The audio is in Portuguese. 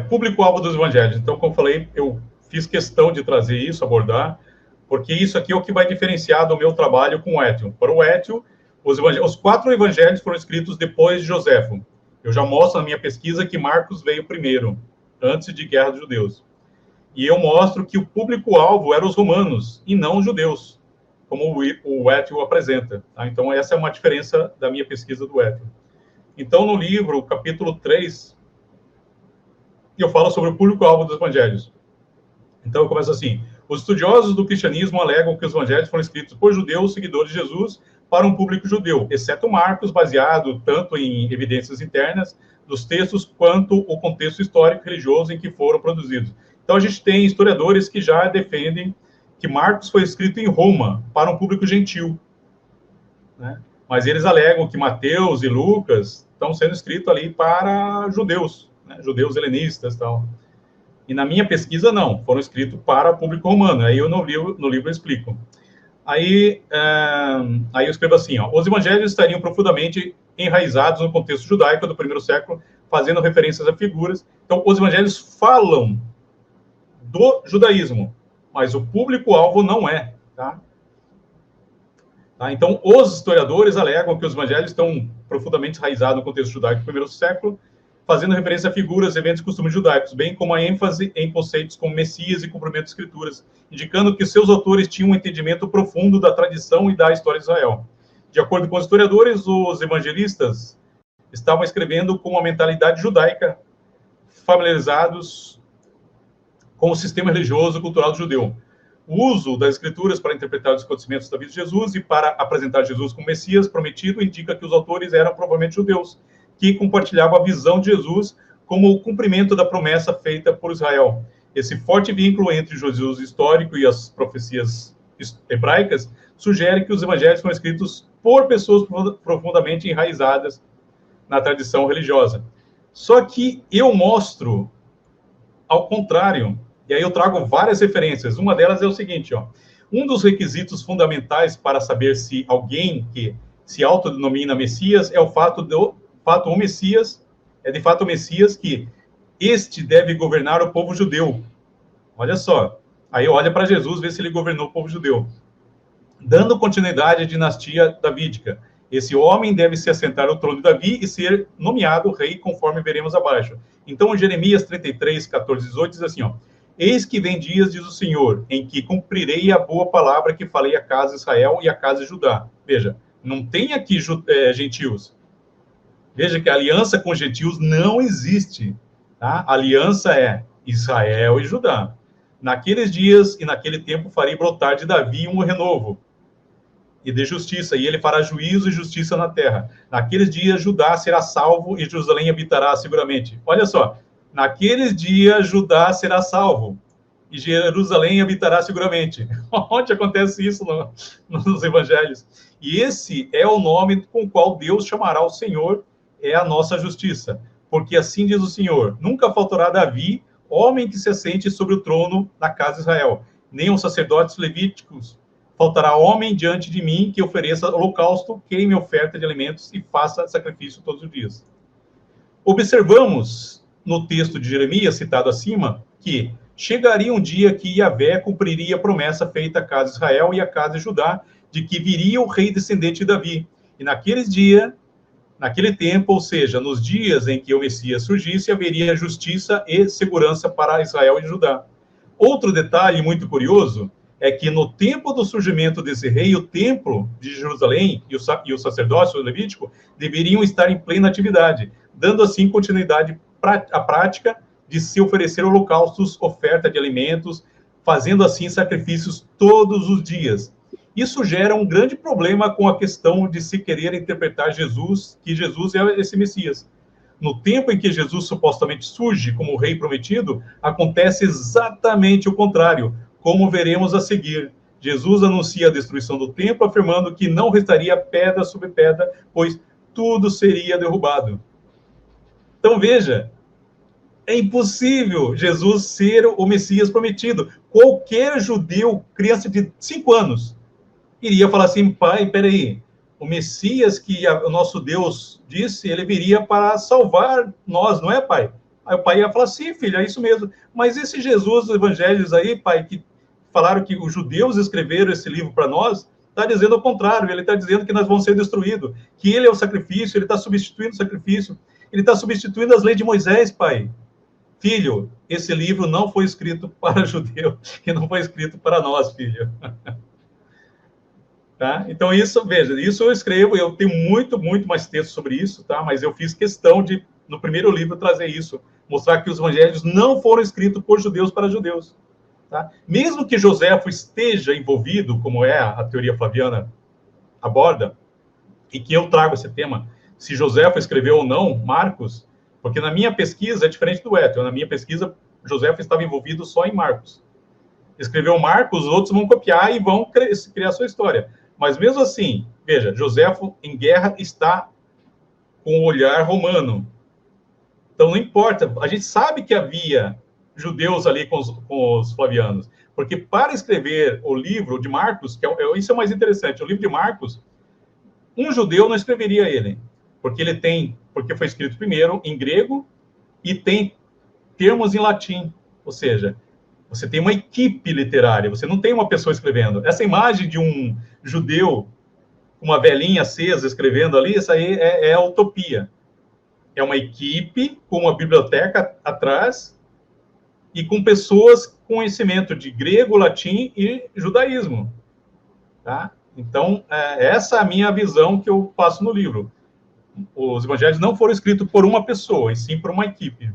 Público-alvo dos evangelhos. Então, como eu falei, eu fiz questão de trazer isso, abordar, porque isso aqui é o que vai diferenciar do meu trabalho com o Étio. Para o Étio, os 4 evangelhos foram escritos depois de Joséfo. Eu já mostro na minha pesquisa que Marcos veio primeiro, antes de Guerra dos Judeus. E eu mostro que o público-alvo eram os romanos, e não os judeus, como o Étio apresenta. Tá? Então, essa é uma diferença da minha pesquisa do Étio. Então, no livro, capítulo 3, eu falo sobre o público-alvo dos evangelhos. Então, eu começo assim: os estudiosos do cristianismo alegam que os evangelhos foram escritos por judeus seguidores de Jesus para um público judeu, exceto Marcos, baseado tanto em evidências internas dos textos quanto o contexto histórico e religioso em que foram produzidos. Então, a gente tem historiadores que já defendem que Marcos foi escrito em Roma para um público gentil, né? Mas eles alegam que Mateus e Lucas estão sendo escritos ali para judeus, né? Judeus helenistas e tal. E na minha pesquisa, não. Foram escritos para o público romano. Aí eu no livro eu explico. Aí eu escrevo assim, ó: os evangelhos estariam profundamente enraizados no contexto judaico do primeiro século, fazendo referências a figuras. Então, os evangelhos falam do judaísmo, mas o público-alvo não é, tá? Então, os historiadores alegam que os evangelhos estão profundamente enraizados no contexto judaico do primeiro século, fazendo referência a figuras, eventos e costumes judaicos, bem como a ênfase em conceitos como Messias e cumprimento de escrituras, indicando que seus autores tinham um entendimento profundo da tradição e da história de Israel. De acordo com os historiadores, os evangelistas estavam escrevendo com uma mentalidade judaica, familiarizados com o sistema religioso e cultural judeu. O uso das escrituras para interpretar os acontecimentos da vida de Jesus e para apresentar Jesus como Messias prometido indica que os autores eram provavelmente judeus, que compartilhavam a visão de Jesus como o cumprimento da promessa feita por Israel. Esse forte vínculo entre Jesus histórico e as profecias hebraicas sugere que os evangelhos foram escritos por pessoas profundamente enraizadas na tradição religiosa. Só que eu mostro ao contrário, e aí eu trago várias referências. Uma delas é o seguinte, ó: um dos requisitos fundamentais para saber se alguém que se autodenomina Messias é o fato o Messias, é de fato o Messias, que este deve governar o povo judeu. Olha só. Aí olha para Jesus, vê se ele governou o povo judeu. Dando continuidade à dinastia davídica. Esse homem deve se assentar ao trono de Davi e ser nomeado rei, conforme veremos abaixo. Então, Jeremias 33, 14, 18, diz assim, ó: eis que vem dias, diz o Senhor, em que cumprirei a boa palavra que falei à casa de Israel e à casa de Judá. Veja, não tem aqui gentios. Veja que a aliança com gentios não existe. Tá? A aliança é Israel e Judá. Naqueles dias e naquele tempo farei brotar de Davi um renovo e de justiça, e ele fará juízo e justiça na terra. Naqueles dias Judá será salvo e Jerusalém habitará seguramente. Olha só, naqueles dias Judá será salvo e Jerusalém habitará seguramente. Onde acontece isso nos evangelhos? E esse é o nome com o qual Deus chamará o Senhor, é a nossa justiça. Porque assim diz o Senhor: nunca faltará Davi, homem que se assente sobre o trono da casa de Israel, nem os sacerdotes levíticos. Faltará homem diante de mim que ofereça holocausto, queime oferta de alimentos e faça sacrifício todos os dias. Observamos no texto de Jeremias, citado acima, que chegaria um dia que Yahvé cumpriria a promessa feita à casa de Israel e à casa de Judá, de que viria o rei descendente de Davi. E naqueles dias, naquele tempo, ou seja, nos dias em que o Messias surgisse, haveria justiça e segurança para Israel e Judá. Outro detalhe muito curioso é que no tempo do surgimento desse rei, o templo de Jerusalém e o sacerdócio levítico deveriam estar em plena atividade, dando assim continuidade à prática de se oferecer holocaustos, oferta de alimentos, fazendo assim sacrifícios todos os dias. Isso gera um grande problema com a questão de se querer interpretar Jesus, que Jesus é esse Messias. No tempo em que Jesus supostamente surge como o rei prometido, acontece exatamente o contrário, como veremos a seguir. Jesus anuncia a destruição do templo, afirmando que não restaria pedra sobre pedra, pois tudo seria derrubado. Então veja, é impossível Jesus ser o Messias prometido. Qualquer judeu, criança de 5 anos, iria falar assim: pai, peraí, o Messias que o nosso Deus disse, ele viria para salvar nós, não é, pai? Aí o pai ia falar, sim, filho, é isso mesmo. Mas esse Jesus dos evangelhos aí, pai, que falaram que os judeus escreveram esse livro para nós, está dizendo o contrário, ele está dizendo que nós vamos ser destruídos, que ele é o sacrifício, ele está substituindo o sacrifício, ele está substituindo as leis de Moisés, pai. Filho, esse livro não foi escrito para judeu, e não foi escrito para nós, filho. Tá? Então, isso, veja, isso eu escrevo, eu tenho muito mais texto sobre isso, tá? Mas eu fiz questão de, no primeiro livro, trazer isso, mostrar que os evangelhos não foram escritos por judeus para judeus. Tá? Mesmo que Joséfo esteja envolvido, como é a teoria flaviana aborda, e que eu trago esse tema, se Joséfo escreveu ou não Marcos, porque na minha pesquisa é diferente do Éter, na minha pesquisa Joséfo estava envolvido só em Marcos. Escreveu Marcos, os outros vão copiar e vão criar sua história. Mas mesmo assim, veja, Joséfo em guerra está com o olhar romano. Então não importa, a gente sabe que havia judeus ali com os flavianos, porque para escrever o livro de Marcos, isso é o mais interessante, o livro de Marcos, um judeu não escreveria ele, porque foi escrito primeiro em grego e tem termos em latim, ou seja, você tem uma equipe literária, você não tem uma pessoa escrevendo. Essa imagem de um judeu com uma velhinha acesa escrevendo ali, isso aí é a utopia. É uma equipe com uma biblioteca atrás e com pessoas com conhecimento de grego, latim e judaísmo. Tá? Então, essa é a minha visão que eu passo no livro. Os evangelhos não foram escritos por uma pessoa, e sim por uma equipe.